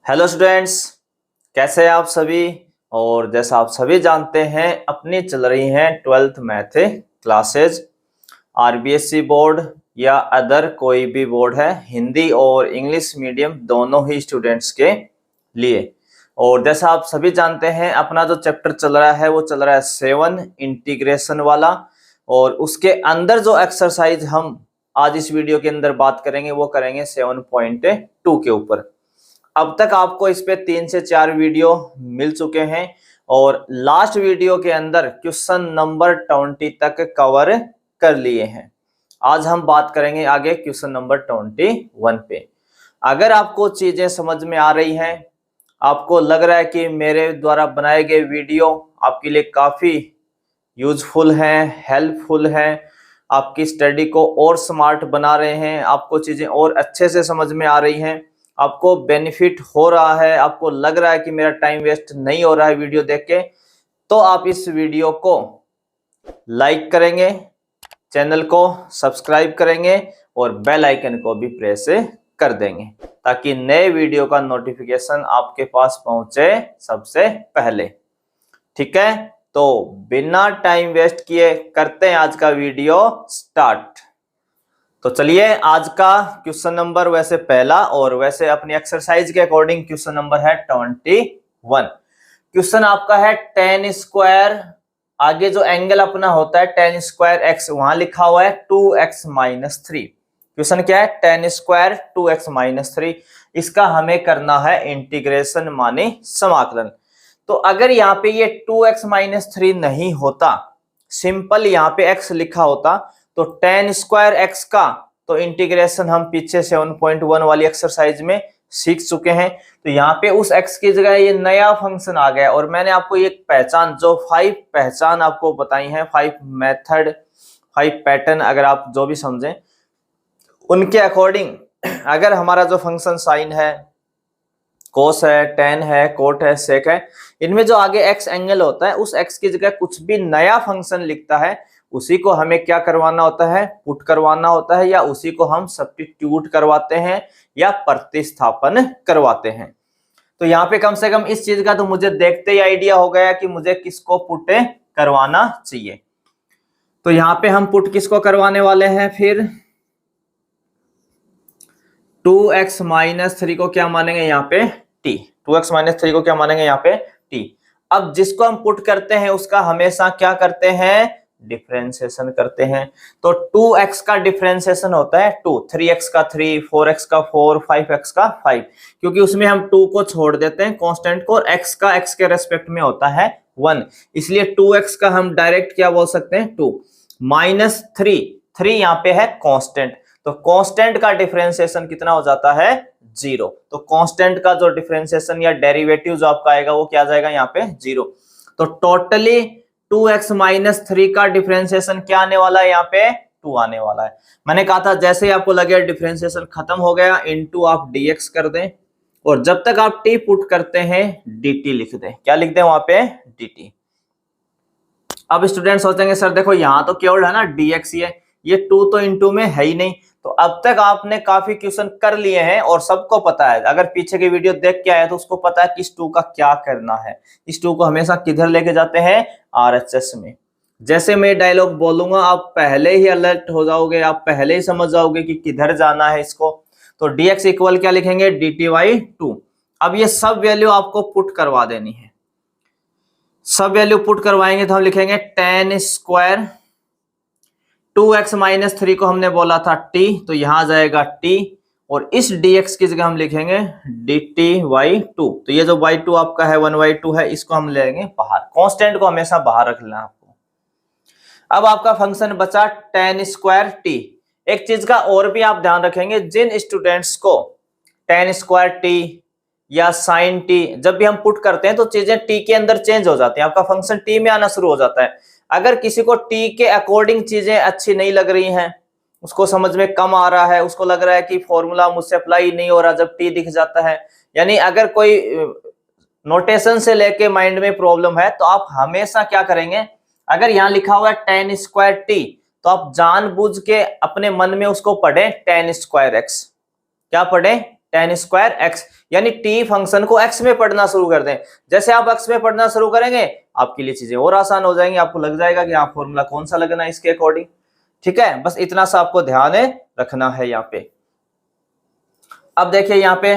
Hello students, कैसे हैं आप सभी। और जैसा आप सभी जानते हैं अपनी चल रही हैं 12th math classes. RBSC board या अदर कोई भी बोर्ड है, हिंदी और इंग्लिश मीडियम दोनों ही स्टूडेंट्स के लिए। और जैसा आप सभी जानते हैं अपना जो चैप्टर चल रहा है वो चल रहा है 7 इंटीग्रेशन वाला। और उसके अंदर जो एक्सरसाइज हम आज इस वीडियो के अंदर बात करेंगे वो करेंगे 7.2 के ऊपर। अब तक आपको इस पे 3 से 4 वीडियो मिल चुके हैं और लास्ट वीडियो के अंदर क्वेश्चन नंबर 20 तक कवर कर लिए हैं। आज हम बात करेंगे आगे क्वेश्चन नंबर 21 पे। अगर आपको चीजें समझ में आ रही हैं, आपको लग रहा है कि मेरे द्वारा बनाए गए वीडियो आपके लिए काफी यूजफुल हैं, हेल्पफुल हैं, आपकी स्टडी को और स्मार्ट बना रहे हैं, आपको चीजें और अच्छे से समझ में आ रही हैं, आपको बेनिफिट हो रहा है, आपको लग रहा है कि मेरा टाइम वेस्ट नहीं हो रहा है वीडियो देख के, तो आप इस वीडियो को लाइक करेंगे, चैनल को सब्सक्राइब करेंगे और बेल आइकन को भी प्रेस कर देंगे ताकि नए वीडियो का नोटिफिकेशन आपके पास पहुंचे सबसे पहले। ठीक है, तो बिना टाइम वेस्ट किए करते हैं आज का वीडियो स्टार्ट। तो चलिए, आज का क्वेश्चन नंबर वैसे पहला और वैसे अपनी एक्सरसाइज के अकॉर्डिंग क्वेश्चन नंबर है 21। क्वेश्चन आपका है tan स्क्वायर, आगे जो एंगल अपना होता है tan स्क्वायर x, वहां लिखा हुआ है 2x-3। क्वेश्चन क्या है? tan square 2x-3। इसका हमें करना है इंटीग्रेशन माने समाकलन। तो अगर यहाँ पे ये 2x-3 नहीं होता, सिंपल यहाँ पे x लिखा होता, तो tan स्क्वायर x का तो इंटीग्रेशन हम पीछे 7.1 वाली एक्सरसाइज में सीख चुके हैं। तो यहाँ पे उस x की जगह ये नया फंक्शन आ गया और मैंने आपको ये पहचान, जो 5 पहचान आपको बताई है, 5 मेथड, 5 पैटर्न, अगर आप जो भी समझें उनके अकॉर्डिंग अगर हमारा जो फंक्शन साइन है, कोस है, टेन है, कोट है, सेक है, इनमें जो आगे एक्स एंगल होता है उस एक्स की जगह कुछ भी नया फंक्शन लिखता है, उसी को हमें क्या करवाना होता है? पुट करवाना होता है, या उसी को हम सब्स्टिट्यूट करवाते हैं या प्रतिस्थापन करवाते हैं। तो यहाँ पे कम से कम इस चीज का तो मुझे देखते ही आइडिया हो गया कि मुझे किसको पुट करवाना चाहिए। तो यहाँ पे हम पुट किसको करवाने वाले हैं? फिर 2x-3 को क्या मानेंगे यहाँ पे? t। 2x-3 को क्या मानेंगे यहाँ पे? t। अब जिसको हम पुट करते हैं उसका हमेशा क्या करते हैं? डिफरेंशिएशन करते हैं। तो 2x का डिफरेंशिएशन होता है 2, 3x का 3, 4x का 4, 5x का 5, क्योंकि उसमें हम 2 को छोड़ देते हैं कांस्टेंट को, और x का x के रेस्पेक्ट में होता है 1, इसलिए 2x का हम डायरेक्ट क्या बोल सकते हैं? 2 माइनस 3, 3 यहाँ पे है कांस्टेंट, तो कांस्टेंट का डिफरेंशिएशन कितना हो जाता है? 0। तो कांस्टेंट का जो डिफरेंशिएशन या डेरिवेटिव जो आपका आएगा वो क्या जाएगा यहाँ पे? 0। तो टोटली 2x-3 का डिफरेंशिएशन क्या आने वाला है? यहाँ पे 2 आने वाला है। मैंने कहा था जैसे ही आपको लगे डिफरेंशिएशन खत्म हो गया, इनटू आप dx कर दें, और जब तक आप t पुट करते हैं dt लिख दें। क्या लिख दें वहां पे? dt। अब स्टूडेंट सोचेंगे सर देखो यहाँ तो केवल है ना dx, ये 2 तो इनटू में है ही नहीं। तो अब तक आपने काफी क्वेश्चन कर लिए हैं और सबको पता है, अगर पीछे की वीडियो देख के आए तो उसको पता है कि इस 2 का क्या करना है। इस 2 को हमेशा किधर लेके जाते हैं? RHS में। जैसे मैं डायलॉग बोलूंगा आप पहले ही अलर्ट हो जाओगे, आप पहले ही समझ जाओगे कि किधर जाना है इसको। तो dx इक्वल क्या लिखेंगे? dt/2। अब ये सब वैल्यू आपको पुट करवा देनी है। सब वैल्यू पुट करवाएंगे तो हम लिखेंगे tan स्क्वायर 2x-3 को हमने बोला था t, तो यहां आ जाएगा t, और इस dx की जगह हम लिखेंगे dt/2। तो ये जो y2 आपका है 1/2 है, इसको हम लेंगे बाहर। कांस्टेंट को हमेशा बाहर रख लेना आपको। अब आपका फंक्शन बचा tan स्क्वायर t। एक चीज का और भी आप ध्यान रखेंगे, जिन स्टूडेंट्स को tan स्क्वायर t या साइन t जब भी हम पुट करते हैं तो चीजें t के अंदर चेंज हो जाती हैं, आपका फंक्शन t में आना शुरू हो जाता है। अगर किसी को t के अकॉर्डिंग चीजें अच्छी नहीं लग रही हैं, उसको समझ में कम आ रहा है, उसको लग रहा है कि फॉर्मूला मुझसे अप्लाई नहीं हो रहा जब t दिख जाता है, यानी अगर कोई नोटेशन से लेके माइंड में प्रॉब्लम है, तो आप हमेशा क्या करेंगे? अगर यहाँ लिखा हुआ है tan स्क्वायर t, तो आप जानबूझ के अपने मन में उसको पढ़े tan स्क्वायर x। क्या पढ़े? tan स्क्वायर x, यानी t फंक्शन को x में पढ़ना शुरू कर दें। जैसे आप x में पढ़ना शुरू करेंगे आपके लिए चीजें और आसान हो जाएंगी, आपको लग जाएगा कि हाँ फॉर्मूला कौन सा लगना है इसके अकॉर्डिंग। ठीक है, बस इतना सा आपको ध्यान रखना है यहाँ पे। अब देखिए यहाँ पे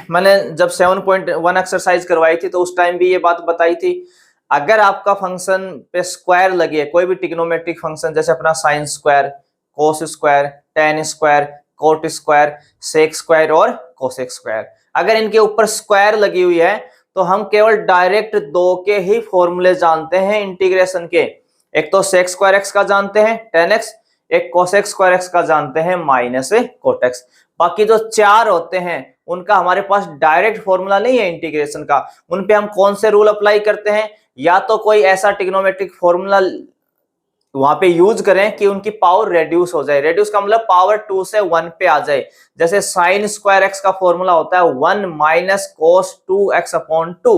मैंने जब 7.1 एक्सरसाइज करवाई थी तो उस टाइम भी ये बात बताई थी, अगर आपका फंक्शन पे स्क्वायर लगे, कोई भी ट्रिग्नोमेट्रिक फंक्शन जैसे अपना sine square, cos square, tan square, cot square, sec square और कोसेक स्क्वायर, अगर इनके ऊपर स्क्वायर लगी हुई है तो हम केवल डायरेक्ट दो के ही फॉर्मूले जानते हैं इंटीग्रेशन के। एक तो सेक स्क्वायर एक्स का जानते हैं टेन एक्स, एक कोसेक स्क्वायर एक्स का जानते हैं माइनस कोट एक्स। बाकी जो चार होते हैं उनका हमारे पास डायरेक्ट फॉर्मूला नहीं है इंटीग्रेशन का। उन पे हम कौन से रूल अप्लाई करते हैं, या तो कोई ऐसा ट्रिग्नोमेट्रिक फॉर्मूला वहां पे यूज करें कि उनकी पावर रेड्यूस हो जाए। रेड्यूस का मतलब पावर 2 से 1 पे आ जाए। जैसे साइन स्क्वायर एक्स का फॉर्मूला होता है 1 माइनस कोस 2x अपॉन 2,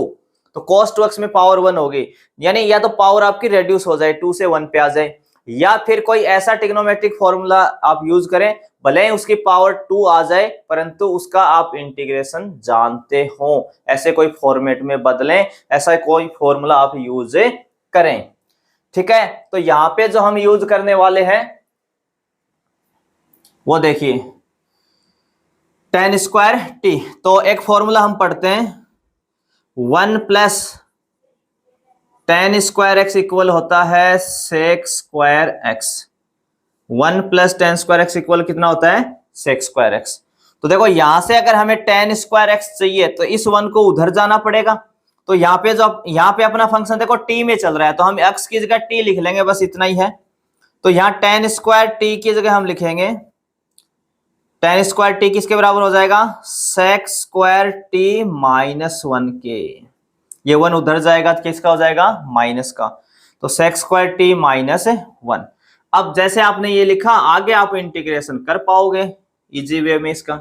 तो कोस 2x में पावर 1 होगी, यानी या तो पावर आपकी रेड्यूस हो जाए 2 से 1 पे आ जाए, या फिर कोई ऐसा ट्रिग्नोमेट्रिक फॉर्मूला आप यूज करें भले ही उसकी पावर 2 आ जाए परंतु उसका आप इंटीग्रेशन जानते हो, ऐसे कोई फॉर्मेट में बदलें, ऐसा कोई फॉर्मूला आप यूज करें। ठीक है, तो यहां पे जो हम यूज करने वाले हैं वो देखिए टेन स्क्वायर टी, तो एक फॉर्मूला हम पढ़ते हैं 1 plus tan square x equal होता है sec square x. 1 plus tan square x equal कितना होता है सेक स्क्वायर एक्स। तो देखो यहां से अगर हमें टेन स्क्वायर एक्स चाहिए तो इस 1 को उधर जाना पड़ेगा, तो यहाँ पे जो यहाँ पे अपना फंक्शन देखो टी में चल रहा है तो हम x की जगह t लिख लेंगे, बस इतना ही है। तो यहाँ टेन स्क्वायर टी की जगह हम लिखेंगे टेन स्क्वायर टी किसके बराबर हो जाएगा सेक स्क्वायर टी माइनस 1 के, ये 1 उधर जाएगा तो किसका हो जाएगा माइनस का, तो सेक स्क्वायर टी माइनस 1। अब जैसे आपने ये लिखा आगे आप इंटीग्रेशन कर पाओगे इजी वे में इसका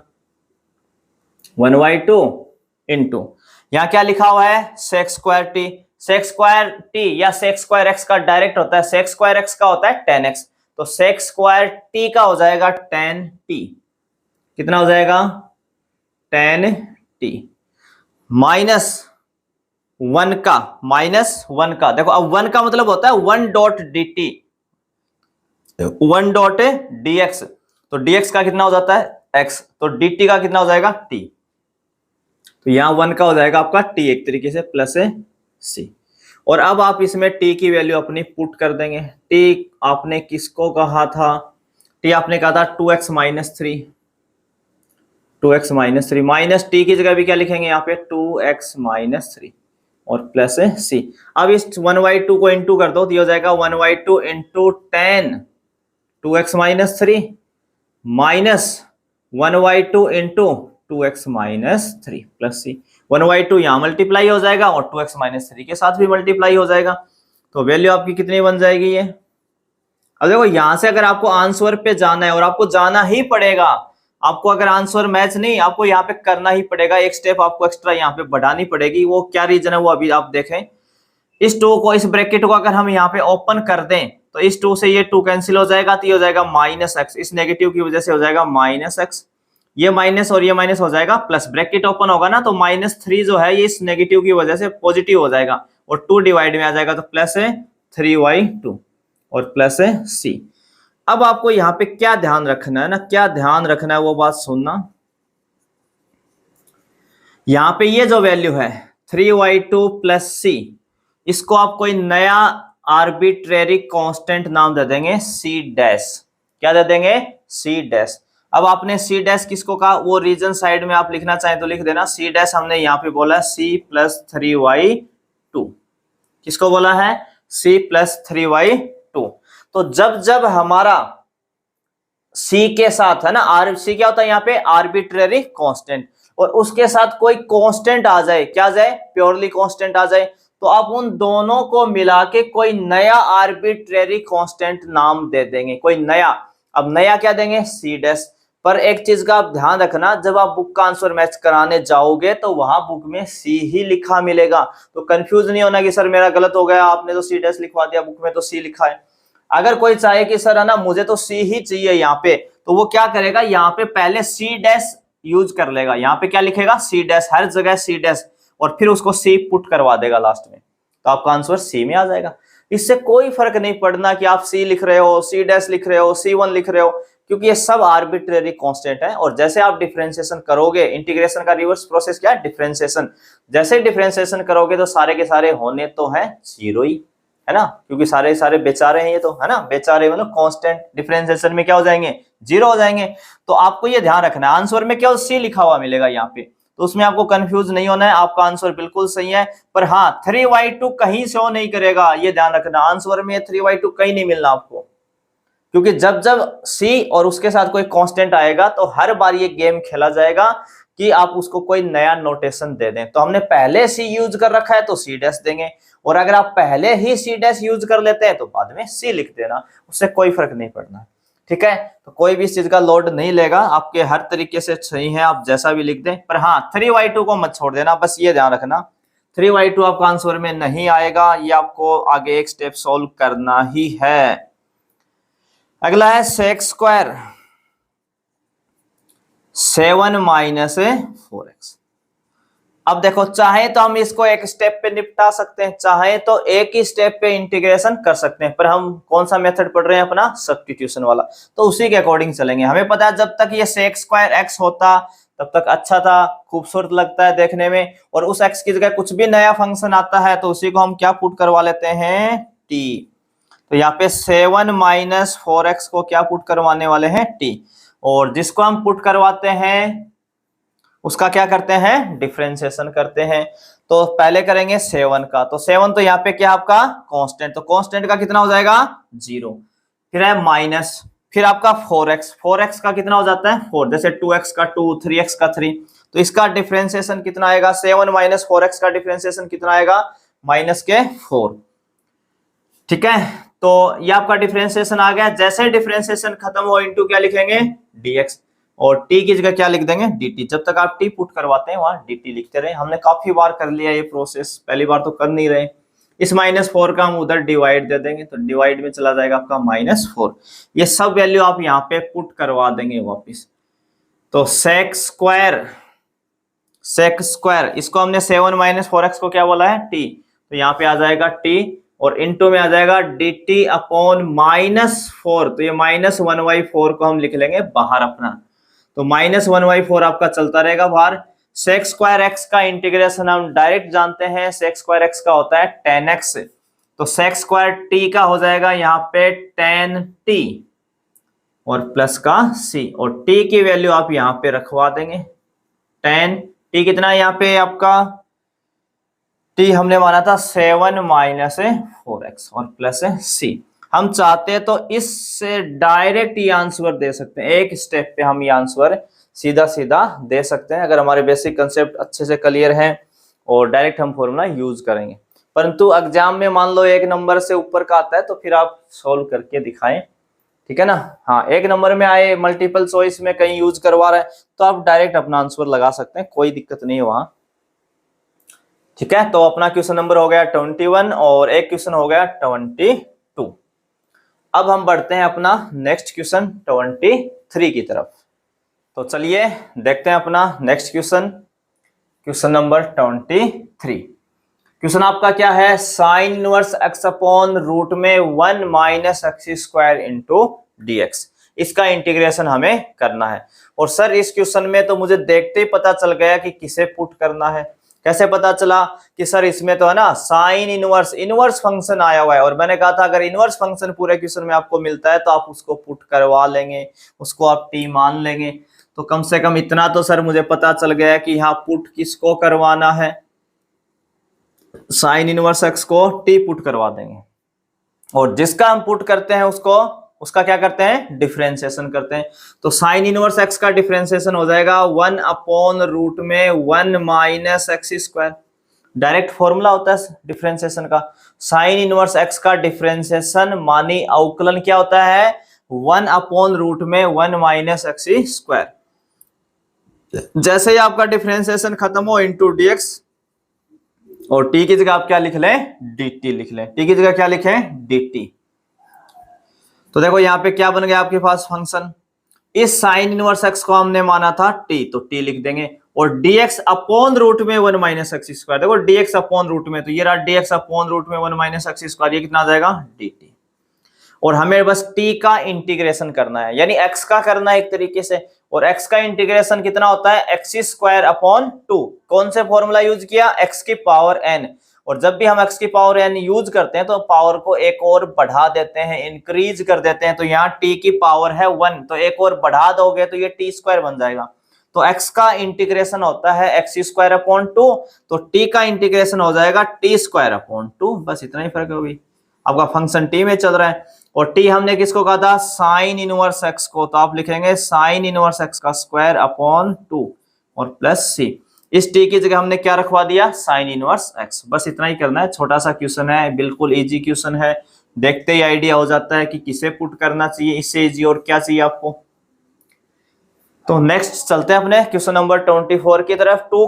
1/2 इंटू यहाँ क्या लिखा हुआ है sec square t. Sec square t या सेक स्क्वायर एक्स का डायरेक्ट होता है, सेक स्क्वायर एक्स का होता है टेन एक्स, तो सेक स्क्वायर टी का हो जाएगा टेन टी, कितना हो जाएगा टेन टी माइनस 1 का, माइनस 1 का, देखो अब 1 का मतलब होता है 1 dot D T, 1 dot D x, तो dx का कितना हो जाता है x, तो dt का कितना हो जाएगा t, तो यहां 1 का हो जाएगा आपका t एक तरीके से प्लस c। और अब आप इसमें t की वैल्यू अपनी पुट कर देंगे। t आपने किसको कहा था, t आपने कहा था 2x minus 3, 2x minus 3 minus t की जगह भी क्या लिखेंगे यहाँ पे 2x माइनस 3 और प्लस c। अब इस 1/2 को इंटू कर दो तो ये हो जाएगा 1/2 into 10 2x minus 3 minus 1/2 into 2x minus 3 plus c। 1/2 यहाँ मल्टीप्लाई हो जाएगा और 2x माइनस 3 के साथ भी मल्टीप्लाई हो जाएगा, तो वैल्यू आपकी कितनी बन जाएगी ये। अब देखो यहां से अगर आपको आंसर पे जाना है और आपको जाना ही पड़ेगा, आपको अगर आंसर मैच नहीं आपको यहाँ पे करना ही पड़ेगा, एक स्टेप आपको एक्स्ट्रा यहाँ पे बढ़ानी पड़ेगी। वो क्या रीजन है वो अभी आप देखें। इस 2 को, इस ब्रैकेट को अगर हम यहाँ पे ओपन कर दें तो इस 2 से ये 2 कैंसिल हो जाएगा, तो ये हो जाएगा माइनस एक्स, इस नेगेटिव की वजह से हो जाएगा माइनस एक्स, ये माइनस और ये माइनस हो जाएगा प्लस, ब्रैकेट ओपन होगा ना तो -3 जो है ये इस नेगेटिव की वजह से पॉजिटिव हो जाएगा और 2 डिवाइड में आ जाएगा, तो प्लस 3y2 और प्लस c। अब आपको यहाँ पे क्या ध्यान रखना है ना, क्या ध्यान रखना है वो बात सुनना। यहाँ पे ये जो वैल्यू है 3y2 प्लस c, इसको आप कोई नया आर्बिट्रेरी कांस्टेंट नाम दे देंगे c डैश, क्या दे देंगे c डैश। अब आपने c डैश किसको कहा, वो रीजन साइड में आप लिखना चाहें तो लिख देना, c डैश हमने यहाँ पे बोला c प्लस 3y2, किसको बोला है c प्लस 3y2। तो जब जब हमारा c के साथ है ना, c क्या होता है यहाँ पे आर्बिट्रेरी कांस्टेंट, और उसके साथ कोई कांस्टेंट आ जाए, क्या जाए प्योरली कांस्टेंट आ जाए, तो आप उन दोनों को मिला के कोई नया आर्बिट्रेरी कांस्टेंट नाम दे देंगे, कोई नया। अब नया क्या देंगे c डैश। पर एक चीज का आप ध्यान रखना, जब आप बुक का आंसर मैच कराने जाओगे तो वहां बुक में c ही लिखा मिलेगा, तो कंफ्यूज नहीं होना कि सर मेरा गलत हो गया, आपने तो c डैश लिखवा दिया, बुक में तो c लिखा है। अगर कोई चाहे कि सर है ना मुझे तो c ही चाहिए यहाँ पे, तो वो क्या करेगा, यहाँ पे पहले c डैश यूज कर लेगा। यहाँ पे क्या लिखेगा, सी डैश, हर जगह सी डैश, और फिर उसको सी पुट करवा देगा लास्ट में, तो आपका आंसर सी में आ जाएगा। इससे कोई फर्क नहीं पड़ना कि आप सी लिख रहे हो, सी डैश लिख रहे हो, C1 लिख रहे हो, क्योंकि ये सब आर्बिट्रेरी कांस्टेंट है। और जैसे आप डिफरेंशिएशन करोगे, इंटीग्रेशन का रिवर्स प्रोसेस क्या है, डिफरेंशिएशन, जैसे डिफरेंशिएशन करोगे तो सारे के सारे होने तो है जीरो ही, है ना, क्योंकि सारे सारे बेचारे हैं ये तो, है ना, बेचारे मतलब कांस्टेंट डिफरेंशिएशन में क्या हो जाएंगे, जीरो हो जाएंगे। तो आपको ये ध्यान रखना है, आंसर में क्या सी लिखा हुआ मिलेगा यहाँ पे, तो उसमें आपको कंफ्यूज नहीं होना है, आपका आंसर बिल्कुल सही है। पर हाँ 3/2 कहीं शो नहीं करेगा, ये ध्यान रखना, आंसर में 3/2 कहीं नहीं मिलना आपको, क्योंकि जब जब सी और उसके साथ कोई कांस्टेंट आएगा तो हर बार ये गेम खेला जाएगा कि आप उसको कोई नया नोटेशन दे दें। तो हमने पहले सी यूज कर रखा है तो सी डैश देंगे, और अगर आप पहले ही सी डैश यूज कर लेते हैं तो बाद में सी लिख देना, उससे कोई फर्क नहीं पड़ना। ठीक है, तो कोई भी इस चीज का लोड नहीं लेगा, आपके हर तरीके से सही है, आप जैसा भी लिख दें। पर हाँ 3/2 को मत छोड़ देना, बस ये ध्यान रखना 3/2 आपका आंसर में नहीं आएगा, ये आपको आगे एक स्टेप सॉल्व करना ही है। अगला है सेक स्क्वायर 7 माइनस 4x। अब देखो, चाहे तो हम इसको एक स्टेप पे निपटा सकते हैं, चाहे तो एक ही स्टेप पे इंटीग्रेशन कर सकते हैं, पर हम कौन सा मेथड पढ़ रहे हैं, अपना सब्स्टिट्यूशन वाला, तो उसी के अकॉर्डिंग चलेंगे। हमें पता है जब तक ये सेक स्क्वायर x होता तब तक अच्छा था, खूबसूरत लगता है देखने में, और उस x की जगह कुछ भी नया फंक्शन आता है तो उसी को हम क्या पुट करवा लेते हैं, t। तो यहाँ पे 7 माइनस 4x को क्या पुट करवाने वाले हैं, t, और जिसको हम पुट करवाते हैं उसका क्या करते हैं, डिफरेंशिएशन करते हैं। तो पहले करेंगे 7 का, तो 7 तो यहाँ पे क्या आपका कांस्टेंट, तो कांस्टेंट का कितना हो जाएगा 0, फिर है माइनस, फिर आपका 4x का कितना हो जाता है 4, जैसे 2x का 2, 3x का 3, तो इसका डिफरेंशिएशन कितना आएगा, 7 माइनस 4x का डिफरेंशिएशन कितना आएगा, माइनस के 4। ठीक है, तो ये आपका डिफरेंशिएशन आ गया। जैसे डिफरेंशिएशन खत्म हो इनटू क्या लिखेंगे, dx, और t की जगह क्या लिख देंगे, dt। जब तक आप t पुट करवाते हैं वहां dt लिखते रहे। हमने काफी बार कर लिया ये प्रोसेस, पहली बार तो कर नहीं रहे। इस -4 का हम उधर डिवाइड दे देंगे, तो डिवाइड में चला जाएगा आपका -4। ये सब वैल्यू आप यहाँ पे पुट करवा देंगे वापिस। तो सेक स्क्वायर इसको हमने 7 माइनस 4x को क्या बोला है, t, तो यहाँ पे आ जाएगा t, और इनटू में आ जाएगा dt अपॉन -4, तो ये -1/4 को हम लिख लेंगे बाहर अपना, तो -1/4 आपका चलता रहेगा बाहर। सेक स्क्वायर x का इंटीग्रेशन हम डायरेक्ट जानते हैं, सेक स्क्वायर x का होता है 10x, तो सेक स्क्वायर t का हो जाएगा यहाँ पे 10t और प्लस का c, और t की वैल्यू आप यहाँ पे रखवा देंगे 10t, कितना है यहाँ पे आपका t हमने माना था 7 माइनस 4x और प्लस c। हम चाहते हैं तो इससे डायरेक्ट ये आंसर दे सकते हैं, एक स्टेप पे हम ये आंसर सीधा सीधा दे सकते हैं, अगर हमारे बेसिक कंसेप्ट अच्छे से क्लियर हैं और डायरेक्ट हम फॉर्मूला यूज करेंगे। परंतु एग्जाम में मान लो 1 नंबर से ऊपर का आता है तो फिर आप सोल्व करके दिखाएं, ठीक है ना। हाँ 1 नंबर में आए, मल्टीपल चॉइस में कहीं यूज करवा रहे हैं तो आप डायरेक्ट अपना आंसर लगा सकते हैं, कोई दिक्कत नहीं है वहां। ठीक है, तो अपना क्वेश्चन नंबर हो गया 21 और एक क्वेश्चन हो गया 22। अब हम बढ़ते हैं अपना नेक्स्ट क्वेश्चन 23 की तरफ। तो चलिए देखते हैं अपना next question, question number 23। Question आपका क्या है, sine inverse x upon root में 1 minus x square into dx, इसका इंटीग्रेशन हमें करना है। और सर इस क्वेश्चन में तो मुझे देखते ही पता चल गया कि किसे पुट करना है। कैसे पता चला कि सर इसमें तो है ना साइन इनवर्स फंक्शन आया हुआ है, और मैंने कहा था अगर इनवर्स फंक्शन पूरे क्वेश्चन में आपको मिलता है तो आप उसको पुट करवा लेंगे, उसको आप t मान लेंगे। तो कम से कम इतना तो सर मुझे पता चल गया कि यहाँ पुट किसको करवाना है, साइन इनवर्स x को t पुट करवा देंगे, और जिसका हम पुट करते हैं उसका क्या करते हैं, डिफरेंशिएशन करते हैं। तो साइन इनवर्स x का डिफरेंशिएशन हो जाएगा 1 अपॉन रूट में 1 minus x square, direct formula होता है डिफरेंशिएशन का। साइन इनवर्स x का डिफरेंशिएशन मानी अवकलन क्या होता है, 1 अपॉन रूट में 1 माइनस x स्क्वायर। जैसे ही आपका डिफरेंशिएशन खत्म हो इंटू dx, और t की जगह आप क्या लिख लें, dt लिख लें, t की जगह क्या लिखें, dt। तो देखो यहाँ पे क्या बन गया आपके पास फंक्शन, इस साइन इनवर्स एक्स को हमने माना था टी, तो टी लिख देंगे, और dx अपॉन रूट में 1 माइनस एक्स स्क्वायर, देखो dx अपॉन रूट में, तो ये रहा dx अपॉन रूट में 1 माइनस एक्स स्क्वायर, ये कितना आ जाएगा dt। और हमें बस t का इंटीग्रेशन करना है, यानी x का करना है एक तरीके से, और x का इंटीग्रेशन कितना होता है एक्स स्क्वायर अपॉन 2। कौन से फॉर्मूला यूज किया, x की पावर n, और जब भी हम x की पावर n यूज करते हैं तो पावर को एक और बढ़ा देते हैं, इंक्रीज कर देते हैं, तो यहाँ t की पावर है 1, तो एक और बढ़ा दोगे तो ये t स्क्वायर बन जाएगा। तो x का इंटीग्रेशन होता है एक्स स्क्वायर अपॉन 2, तो t का इंटीग्रेशन हो जाएगा t स्क्वायर अपॉन 2, बस इतना ही फर्क होगी। आपका फंक्शन t में चल रहा है, और t हमने किसको कहा था, साइन इनवर्स x को, तो आप लिखेंगे साइन इनवर्स x का स्क्वायर अपॉन 2 और प्लस c। इस t की जगह हमने क्या रखवा दिया, साइन इनवर्स x। बस इतना ही करना है, छोटा सा क्वेश्चन है, बिल्कुल इजी क्वेश्चन है, देखते ही आइडिया हो जाता है कि किसे पुट करना चाहिए, इससे इजी और क्या चाहिए आपको। तो नेक्स्ट चलते हैं अपने क्वेश्चन नंबर 24 की तरफ। 2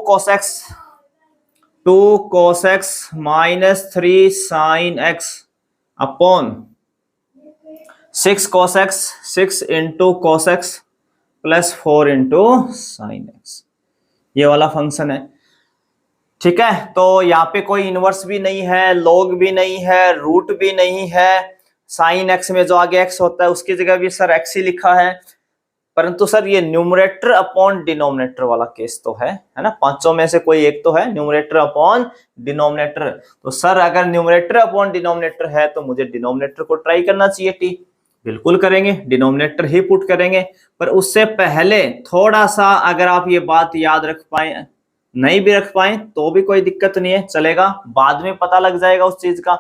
cos x minus 3 sin x upon 6 cos x, 6 into cos x plus 4 into sine x, ये वाला फंक्शन है। ठीक है, तो यहाँ पे कोई इनवर्स भी नहीं है, लॉग भी नहीं है, रूट भी नहीं है, साइन एक्स में जो आगे एक्स होता है उसकी जगह भी सर एक्स ही लिखा है, परंतु सर ये न्यूमरेटर अपॉन डिनोमिनेटर वाला केस तो है ना, पांचों में से कोई एक तो है न्यूमरेटर अपॉन डिनोमिनेटर। तो सर अगर न्यूमरेटर अपॉन डिनोमिनेटर है तो मुझे डिनोमिनेटर को ट्राई करना चाहिए टी, बिल्कुल करेंगे, डिनोमिनेटर ही पुट करेंगे। पर उससे पहले थोड़ा सा अगर आप ये बात याद रख पाए, नहीं भी रख पाए तो भी कोई दिक्कत नहीं है, चलेगा, बाद में पता लग जाएगा उस चीज का।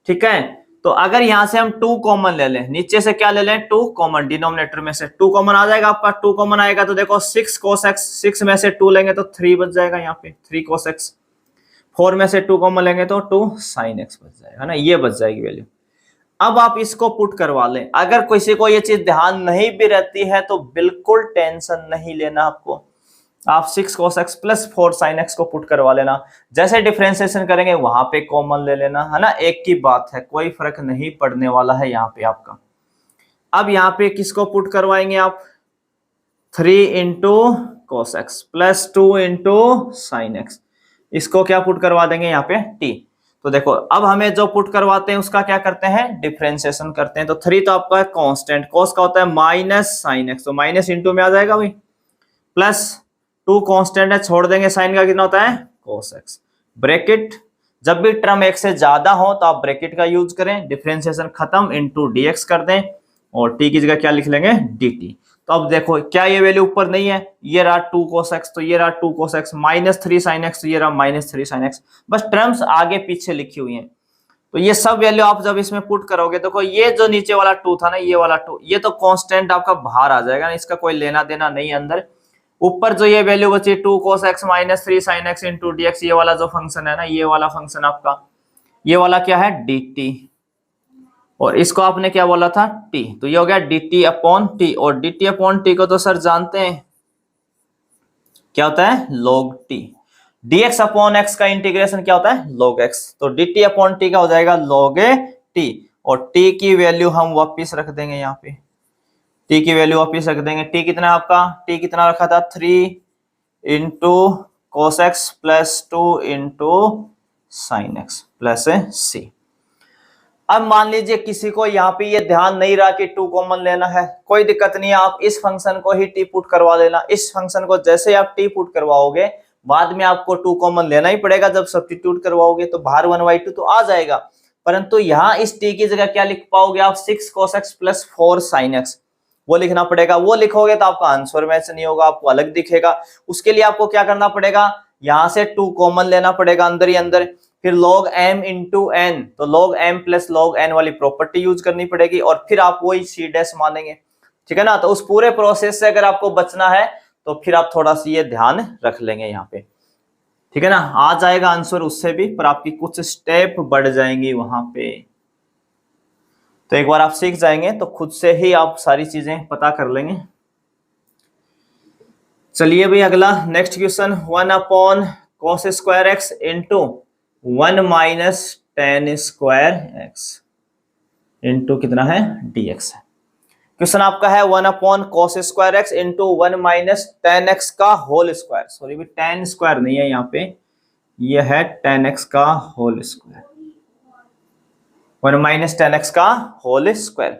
ठीक है, तो अगर यहां से हम 2 कॉमन ले लें, नीचे से क्या ले लें 2 कॉमन, डिनोमिनेटर में से 2 कॉमन आ जाएगा आपका, 2 कॉमन आएगा तो देखो 6 cos x, 6 में से 2 लेंगे तो 3 बच जाएगा, यहाँ पे 3 cos x, 4 में से 2 कॉमन लेंगे तो 2 sin x बच जाएगा ना, ये बच जाएगी वैल्यू। अब आप इसको पुट करवा लें, अगर किसी को ये चीज ध्यान नहीं भी रहती है तो बिल्कुल टेंशन नहीं लेना आपको, आप 6 cos x plus 4 sin x को पुट करवा लेना, जैसे डिफरेंशिएशन करेंगे वहां पे कॉमन ले लेना, है ना, एक की बात है, कोई फर्क नहीं पड़ने वाला है यहाँ पे आपका। अब यहाँ पे किसको पुट करवाएंगे आप, 3 into cos x plus 2 into sine x, इसको क्या पुट करवा देंगे यहाँ पे t। तो देखो अब हमें जो पुट करवाते हैं उसका क्या करते हैं, डिफरेंशिएशन करते हैं। तो 3 तो आपका कांस्टेंट, cos का होता है माइनस साइन x, तो माइनस इंटू में आ जाएगा भाई, प्लस 2 कांस्टेंट है, छोड़ देंगे, साइन का कितना होता है cos x, ब्रैकेट, जब भी टर्म एक से ज्यादा हो तो आप ब्रैकेट का यूज करें, डिफरेंशिएशन खत्म, इंटू dx कर दें, और t की जगह क्या लिख लेंगे dt। तो अब देखो क्या ये वैल्यू ऊपर नहीं है, ये रहा 2 cos x, तो ये रहा 2 cos x, minus 3 sin x, तो ये रहा माइनस 3 sin x, बस टर्म्स आगे पीछे लिखी हुई हैं। तो ये सब वैल्यू आप जब इसमें पुट करोगे, देखो ये जो नीचे वाला 2 था ना, ये वाला 2, ये तो कांस्टेंट आपका बाहर आ जाएगा, इसका कोई लेना देना नहीं अंदर। ऊपर जो ये वैल्यू बची 2 cos x minus 3 sin x into dx, ये वाला जो फंक्शन है ना, ये वाला फंक्शन आपका, ये वाला क्या है dt, और इसको आपने क्या बोला था t, तो ये हो गया dt अपॉन t, और dt अपॉन t को तो सर जानते हैं क्या होता है log t, dx upon x का इंटीग्रेशन क्या होता है log x, तो dt अपॉन t का हो जाएगा log t, और t की वैल्यू हम वापिस रख देंगे, यहाँ पे t की वैल्यू वापिस रख देंगे, t कितना आपका, t कितना रखा था 3 into cos x plus 2 into sine x plus c। अब मान लीजिए किसी को यहाँ पे ये ध्यान नहीं रहा कि 2 कॉमन लेना है, कोई दिक्कत नहीं है, आप इस फंक्शन को ही t पुट करवा लेना। इस फंक्शन को जैसे आप t पुट करवाओगे, बाद में आपको 2 कॉमन लेना ही पड़ेगा, जब सब्स्टिट्यूट करवाओगे तो बाहर 1/2 तो आ जाएगा, परंतु यहाँ इस t की जगह क्या लिख पाओगे आप, 6 cos x plus 4 sin x, वो लिखना पड़ेगा। वो लिखोगे तो आपका आंसर मैच नहीं होगा, आपको अलग दिखेगा। उसके लिए आपको क्या करना पड़ेगा, यहाँ से 2 कॉमन लेना पड़ेगा अंदर ही अंदर, फिर log m इंटू n, तो log m plus log n वाली प्रॉपर्टी यूज करनी पड़ेगी, और फिर आप वही c डैश मानेंगे। ठीक है ना, तो उस पूरे प्रोसेस से अगर आपको बचना है तो फिर आप थोड़ा सा ये ध्यान रख लेंगे यहाँ पे। ठीक है ना, आ जाएगा आंसर उससे भी, पर आपकी कुछ स्टेप बढ़ जाएंगी वहां पे। तो एक बार आप सीख जाएंगे तो खुद से ही आप सारी चीजें पता कर लेंगे। चलिए भाई अगला next question, 1 upon cos square x into 1 minus tan square x into कितना है dx है। क्वेश्चन आपका है 1 upon cos square x into 1 minus ten x का होल स्क्वायर, सॉरी भी टेन स्क्वायर नहीं है यहाँ पे, यह है टेन एक्स का whole square, 1 minus ten x का होल स्क्वायर।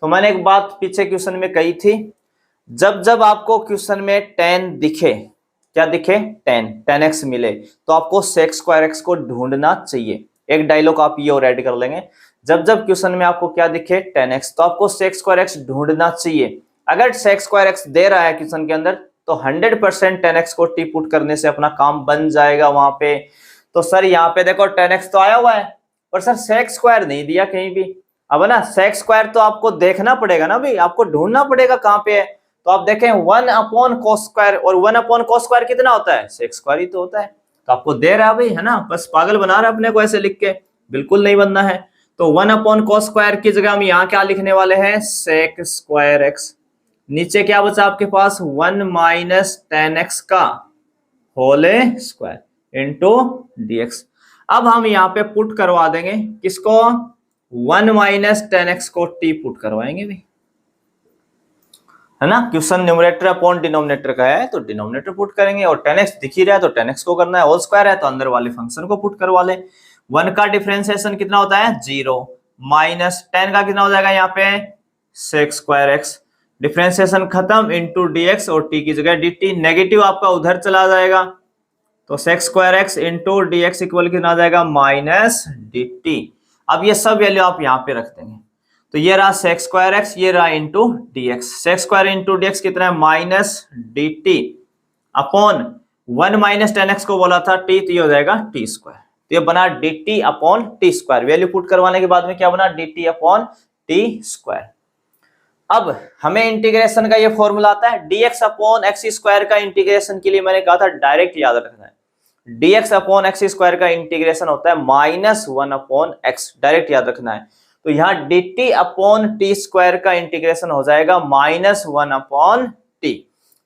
तो मैंने एक बात पीछे क्वेश्चन में कही थी, जब जब आपको क्वेश्चन में टेन दिखे, क्या दिखे, टेन एक्स मिले, तो आपको सेक स्क्वायर एक्स को ढूंढना चाहिए। एक डायलॉग आप ये और ऐड कर लेंगे, जब जब क्वेश्चन में आपको क्या दिखे, टेन एक्स, तो आपको सेक स्क्वायर एक्स ढूंढना चाहिए। अगर सेक स्क्वायर एक्स दे रहा है क्वेश्चन के अंदर, तो 100% टेन एक्स को टी पुट करने से अपना काम बन जाएगा वहां पे। तो सर यहाँ पे देखो टेन एक्स तो आया हुआ है, पर सर सेक स्क्वायर नहीं दिया कहीं भी। अब ना सेक स्क्वायर तो आपको देखना पड़ेगा ना भाई, आपको ढूंढना पड़ेगा कहाँ पे है। तो आप देखें 1 अपॉन कॉस स्क्वायर, और 1 अपॉन कॉस स्क्वायर कितना होता है, सेक स्क्वायर ही तो होता है। तो आपको दे रहा है भाई, है ना, बस पागल बना रहा है अपने को ऐसे लिख के, बिल्कुल नहीं बनना है। तो 1 अपॉन कॉस स्क्वायर की जगह हम यहाँ क्या लिखने वाले हैं, सेक स्क्वायर एक्स। नीचे क्या बचा आपके पास, 1 माइनस टेन एक्स का होल स्क्वायर इंटू डीएक्स। अब हम यहाँ पे पुट करवा देंगे किसको, 1 माइनस टेन एक्स को टी पुट करवाएंगे भी, है ना। क्वेश्चन न्यूमरेटर अपॉन डिनोमिनेटर का है, तो डिनोमिनेटर पुट करेंगे, और टेन एक्स दिख ही रहा है तो टेन एक्स को करना है, होल स्क्वायर है तो अंदर वाले फंक्शन को पुट करवा ले। 1 का डिफरेंशिएशन कितना होता है, 0, माइनस 10 का कितना हो जाएगा यहाँ पे, सेक स्क्वायर एक्स, डिफरेंशिएशन खत्म, इंटू डीएक्स, और टी की जगह dt, नेगेटिव आपका उधर चला जाएगा, तो sec square x into dx equal कितना आ जाएगा, माइनस dt। अब ये सब वैल्यू आप यहाँ पे रख देंगे, तो ये रहा सेक स्क्वायर एक्स, ये रहा into dx, sec square into dx कितना है, minus dt upon 1 minus ten x को बोला था t, तो ये हो जाएगा टी स्क्वायर, तो ये बना dt upon T square. Value put करवाने के बाद में क्या बना, dt अपॉन टी स्क्वायर। अब हमें इंटीग्रेशन का ये फॉर्मूला आता है, dx अपॉन एक्स स्क्वायर का इंटीग्रेशन के लिए मैंने कहा था डायरेक्ट याद रखना है, dx अपॉन एक्स स्क्वायर का इंटीग्रेशन होता है माइनस 1 अपॉन एक्स, डायरेक्ट याद रखना है। तो यहाँ dt अपॉन टी स्क्वायर का इंटीग्रेशन हो जाएगा माइनस 1 अपॉन टी।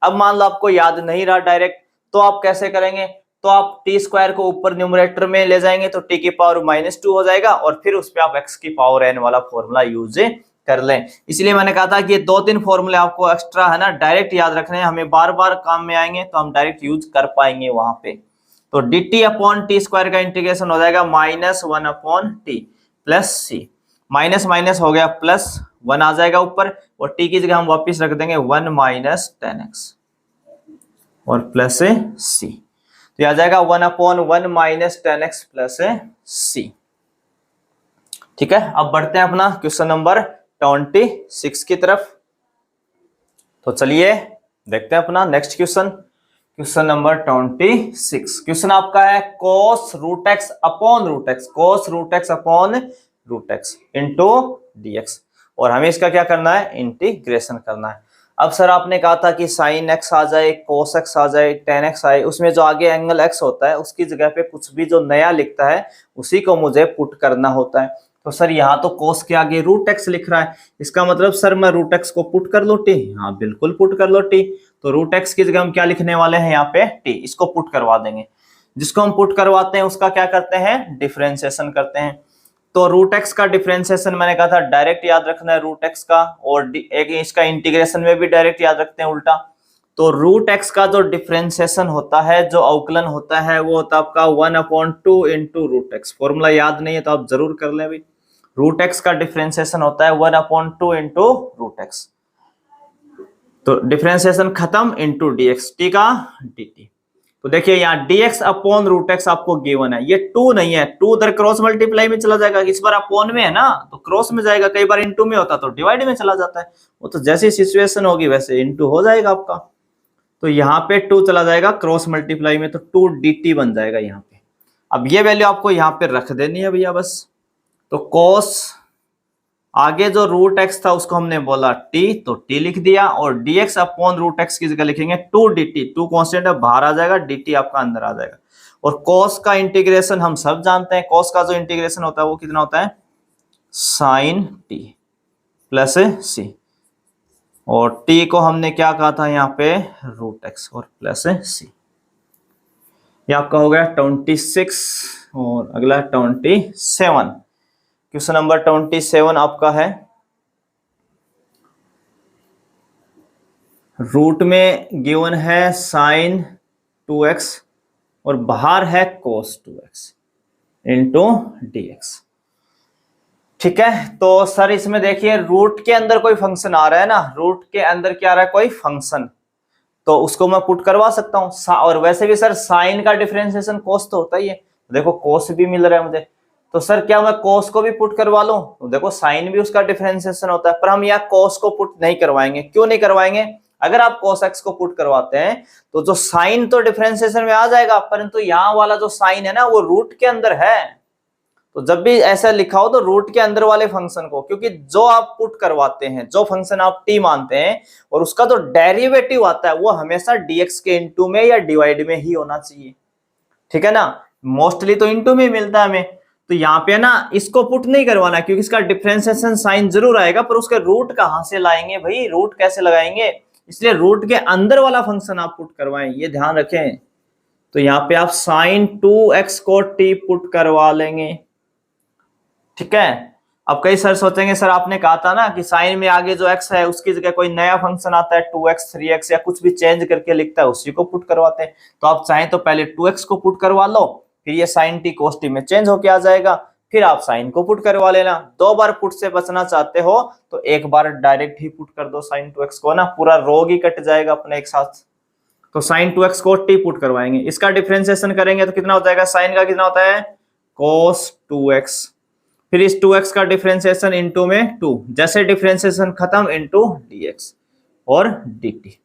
अब मान लो आपको याद नहीं रहा डायरेक्ट, तो आप कैसे करेंगे, तो आप टी स्क्वायर को ऊपर न्यूमरेटर में ले जाएंगे, तो टी की पावर -2 हो जाएगा, और फिर उस पर आप एक्स की पावर n वाला फॉर्मूला यूज कर लें। इसलिए मैंने कहा था कि ये 2-3 फॉर्मूले आपको एक्स्ट्रा, है ना, डायरेक्ट याद रखने हैं, हमें बार बार काम में आएंगे तो हम डायरेक्ट यूज कर पाएंगे वहां पे। तो dt अपॉन टी स्क्वायर का इंटीग्रेशन हो जाएगा माइनस 1 अपॉन टी प्लस सी, माइनस माइनस हो गया प्लस 1 आ जाएगा ऊपर, और टी की जगह हम वापिस रख देंगे 1 माइनस टेन एक्स और प्लस सी, तो आ जाएगा 1 upon 1 minus ten x plus c. ठीक है, अब बढ़ते हैं अपना क्वेश्चन नंबर 26 की तरफ। तो चलिए देखते हैं अपना next question, question number 26। Question आपका है cos root x upon root x, cos root x upon root x into dx, और हमें इसका क्या करना है, इंटीग्रेशन करना है। अब सर आपने कहा था कि साइन एक्स आ जाए, कोस एक्स आ जाए, टेन एक्स आए, उसमें जो आगे एंगल एक्स होता है उसकी जगह पे कुछ भी जो नया लिखता है उसी को मुझे पुट करना होता है। तो सर यहाँ तो कोस के आगे रूट एक्स लिख रहा है, इसका मतलब सर मैं रूट एक्स को पुट कर लो टी, हाँ बिल्कुल पुट कर लो टी। तो रूट एक्स की जगह हम क्या लिखने वाले हैं यहाँ पे, टी, इसको पुट करवा देंगे। जिसको हम पुट करवाते हैं उसका क्या करते हैं, डिफरेंशिएशन करते हैं। तो रूट एक्स का डिफरेंशिएशन मैंने कहा था डायरेक्ट याद रखना है रूट एक्स का, और एक इसका इंटीग्रेशन में भी डायरेक्ट याद रखते हैं उल्टा। तो रूट एक्स का जो डिफरेंशिएशन होता है, जो अवकलन होता है, वो होता है आपका 1/2 इंटू रूट एक्स। फॉर्मूला याद नहीं है तो आप जरूर कर लें भाई। रूट एक्स का डिफरेंशिएशन होता है 1/2 इंटू रूट एक्स, तो डिफरेंशिएशन खत्म इंटू डीएक्स, टी का dt। तो देखिए यहाँ dx अपॉन रूट एक्स आपको गिवन है, ये 2 नहीं है, 2 उधर क्रॉस मल्टीप्लाई में चला जाएगा, इस बार अपॉन में है ना तो क्रॉस में जाएगा, कई बार इनटू में होता तो डिवाइड में चला जाता है, वो तो जैसी सिचुएशन होगी वैसे इनटू हो जाएगा आपका। तो यहाँ पे 2 चला जाएगा क्रॉस मल्टीप्लाई में, तो 2 dt बन जाएगा यहाँ पे। अब ये वैल्यू आपको यहाँ पे रख देनी है भैया बस। तो cos आगे जो रूट एक्स था उसको हमने बोला t, तो t लिख दिया, और dx अपॉन रूट एक्स की जगह लिखेंगे 2 dt, 2 कांस्टेंट है बाहर आ जाएगा, dt आपका अंदर आ जाएगा। और cos का इंटीग्रेशन हम सब जानते हैं, cos का जो इंटीग्रेशन होता है वो कितना होता है, sin t प्लस c, और t को हमने क्या कहा था यहाँ पे, रूट एक्स और प्लस c। ये आपका हो गया 26, और अगला 27। क्वेश्चन नंबर 27 आपका है रूट में गिवन है साइन 2x और बाहर है cos 2x इंटू dx। ठीक है, तो सर इसमें देखिए रूट के अंदर कोई फंक्शन आ रहा है ना, रूट के अंदर क्या आ रहा है, कोई फंक्शन, तो उसको मैं पुट करवा सकता हूं। और वैसे भी सर साइन का डिफरेंशिएशन कोस तो होता ही है, देखो कोस भी मिल रहा है मुझे, तो सर क्या मैं कोस को भी पुट करवा लूं, तो देखो साइन भी उसका डिफरेंशिएशन होता है, पर हम यहाँ कोस को पुट नहीं करवाएंगे। क्यों नहीं करवाएंगे, अगर आप cos x को पुट करवाते हैं तो जो साइन तो डिफरेंशिएशन में आ जाएगा, परंतु यहाँ वाला जो साइन है ना वो रूट के अंदर है। तो जब भी ऐसा लिखा हो तो रूट के अंदर वाले फंक्शन को, क्योंकि जो आप पुट करवाते हैं, जो फंक्शन आप t मानते हैं और उसका जो डेरिवेटिव आता है वो हमेशा dx के इनटू में या डिवाइड में ही होना चाहिए। ठीक है ना, मोस्टली तो इनटू में मिलता है हमें, तो यहाँ पे ना इसको पुट नहीं करवाना क्योंकि इसका डिफरेंशिएशन साइन जरूर आएगा, पर उसके रूट कहां से लाएंगे भाई, रूट कैसे लगाएंगे, इसलिए रूट के अंदर वाला फंक्शन आप पुट करवाएं, ये ध्यान रखें। तो यहाँ पे आप साइन 2x को t पुट करवा लेंगे। ठीक है, अब कई सर सोचेंगे सर आपने कहा था ना कि साइन में आगे जो x है उसकी जगह कोई नया फंक्शन आता है 2x 3x या कुछ भी चेंज करके लिखता है, उसी को पुट करवाते हैं। तो आप चाहें तो पहले 2x को पुट करवा लो, फिर ये साइन t cos t में चेंज होके आ जाएगा, फिर आप साइन को पुट करवा लेना। 2 बार पुट से बचना चाहते हो तो एक बार डायरेक्ट ही पुट कर दो साइन 2x को, ना पूरा रोग ही कट जाएगा अपने एक साथ। तो साइन 2x को t पुट करवाएंगे, इसका डिफरेंशिएशन करेंगे तो कितना हो जाएगा, साइन का कितना होता है cos 2x, फिर इस 2x का डिफरेंशिएशन इनटू में 2, जैसे डिफरेंशिएशन खत्म इनटू dx और dt।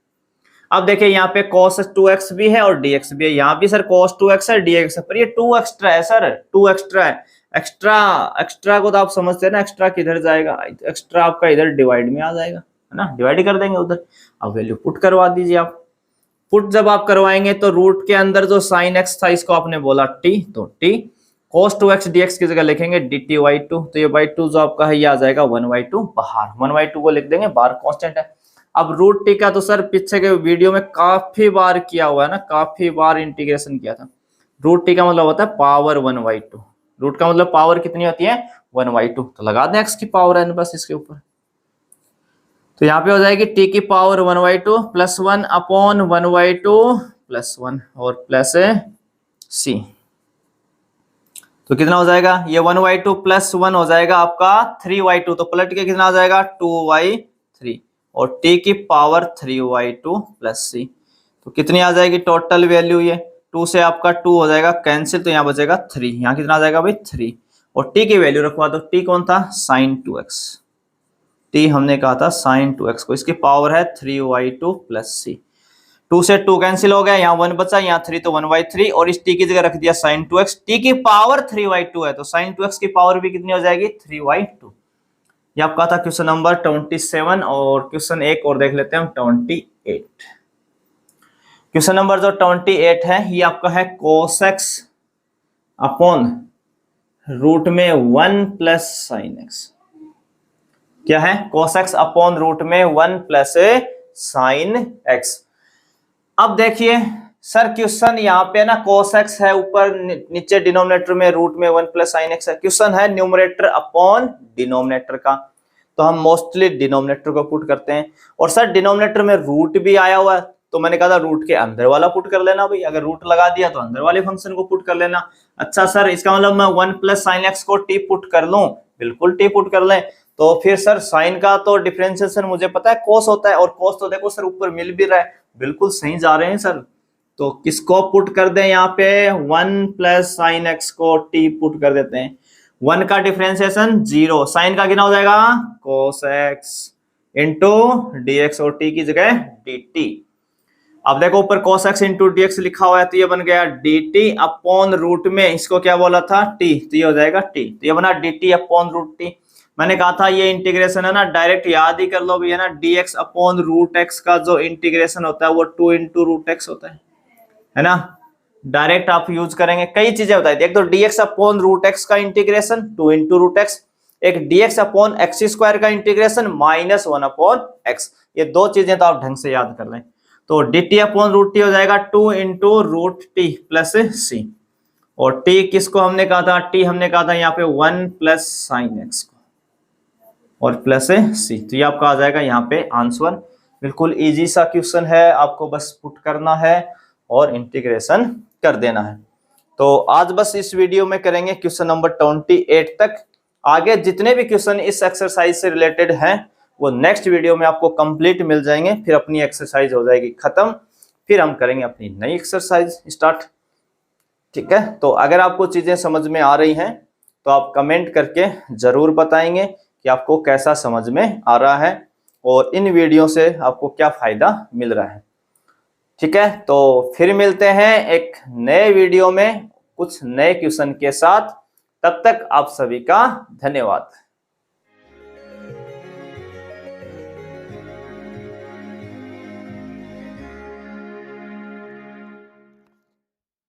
अब देखिए यहाँ पे cos 2x भी है और dx भी है, यहाँ भी सर cos 2x है dx है, पर ये 2 एक्स्ट्रा है सर, 2 एक्स्ट्रा है। एक्स्ट्रा को तो आप समझते हैं ना, एक्स्ट्रा किधर जाएगा, एक्स्ट्रा आपका इधर डिवाइड में आ जाएगा, है ना, डिवाइड कर देंगे उधर। अब वैल्यू पुट करवा दीजिए आप। पुट जब आप करवाएंगे तो रूट के अंदर जो साइन x था इसको आपने बोला t, तो t cos 2x dx की जगह लिखेंगे dt by 2, तो ये by 2 जो आपका है ये आ जाएगा 1/2 बाहर, 1/2 को लिख देंगे, बाहर कांस्टेंट है। अब रूट t का तो सर पीछे के वीडियो में काफी बार किया हुआ है ना, काफी बार इंटीग्रेशन किया था। रूट t का मतलब होता है पावर 1/2, रूट का मतलब पावर कितनी होती है 1/2, तो लगा दें x की पावर n बस इसके ऊपर। तो यहाँ पे हो जाएगी t की पावर 1/2 प्लस 1 अपॉन 1/2 प्लस 1 और प्लस c, तो कितना हो जाएगा, ये 1/2 प्लस 1 हो जाएगा आपका 3/2, तो पलट के कितना आ जाएगा 2/3 और t की पावर 3/2 प्लस c, तो कितनी आ जाएगी टोटल वैल्यू, ये 2 से आपका 2 हो जाएगा कैंसिल, तो यहाँ बचेगा 3, यहाँ कितना आ जाएगा भाई 3, और t की वैल्यू रखवा दो, t कौन था साइन 2x, t हमने कहा था साइन 2x को, इसकी पावर है 3/2 प्लस c, 2 से 2 कैंसिल हो गया, यहाँ 1 बचा, यहाँ 3 तो 1/3, और इस t की जगह रख दिया sin 2x, t की पावर 3/2 है तो sin 2x की पावर भी कितनी हो जाएगी 3/2। ये आपका था क्वेश्चन नंबर 27, और क्वेश्चन एक और देख लेते हैं हम 28। क्वेश्चन नंबर जो 28 है ये आपका है cos x अपॉन रूट में 1 प्लस साइन x, क्या है cos x अपॉन रूट में 1 प्लस साइन x। अब देखिए सर क्वेश्चन यहाँ पे ना cos x है ऊपर, नीचे डिनोमिनेटर में रूट में 1 प्लस साइन x है, क्वेश्चन है न्यूमरेटर अपॉन डिनोमिनेटर का, तो हम मोस्टली डिनोमिनेटर को पुट करते हैं। और सर डिनोमिनेटर में रूट भी आया हुआ है, तो मैंने कहा था रूट के अंदर वाला पुट कर लेना भाई, अगर रूट लगा दिया तो अंदर वाले फंक्शन को पुट कर लेना। अच्छा सर इसका मतलब मैं 1 प्लस साइन x को t पुट कर लूं, बिल्कुल t पुट कर लें, तो फिर सर साइन का तो डिफरेंशिएशन मुझे पता है cos होता है, और cos तो देखो सर ऊपर मिल भी रहा है, बिल्कुल सही जा रहे हैं सर। तो किसको पुट कर दें यहाँ पे 1 प्लस साइन x को t पुट कर देते हैं, 1 का डिफरेंशिएशन 0, साइन का कितना हो जाएगा cos x इंटू dx और t की जगह dt। अब देखो ऊपर cos x इंटू dx लिखा हुआ है, तो ये बन गया dt अपॉन रूट में इसको क्या बोला था t, तो ये हो जाएगा t, तो ये बना dt अपॉन रूट t। मैंने कहा था ये इंटीग्रेशन है ना डायरेक्ट याद ही कर लो भी, है ना, dx अपॉन रूट x का जो इंटीग्रेशन होता है वो 2 इंटू रूट x होता है ना, डायरेक्ट आप यूज करेंगे। कई चीजें बताई थी, एक तो dx अपॉन रूट x का इंटीग्रेशन 2 इंटू रूट x, एक dx अपॉन x स्क्वायर का इंटीग्रेशन -1 अपॉन x, ये दो चीजें तो आप ढंग से याद कर लें। तो dt अपॉन रूट t हो जाएगा 2 into root t plus c, और t किसको हमने कहा था, t हमने कहा था यहाँ पे 1 प्लस साइन x को और प्लस c, तो ये आपका आ जाएगा यहाँ पे आंसर। बिल्कुल इजी सा क्वेश्चन है, आपको बस पुट करना है और इंटीग्रेशन कर देना है। तो आज बस इस वीडियो में करेंगे क्वेश्चन नंबर 28 तक। आगे जितने भी क्वेश्चन इस एक्सरसाइज से रिलेटेड हैं वो नेक्स्ट वीडियो में आपको कंप्लीट मिल जाएंगे, फिर अपनी एक्सरसाइज हो जाएगी खत्म, फिर हम करेंगे अपनी नई एक्सरसाइज स्टार्ट। ठीक है, तो अगर आपको चीजें समझ में आ रही हैं तो आप कमेंट करके जरूर बताएंगे कि आपको कैसा समझ में आ रहा है और इन वीडियो से आपको क्या फायदा मिल रहा है। ठीक है, तो फिर मिलते हैं एक नए वीडियो में कुछ नए क्वेश्चन के साथ। तब तक आप सभी का धन्यवाद।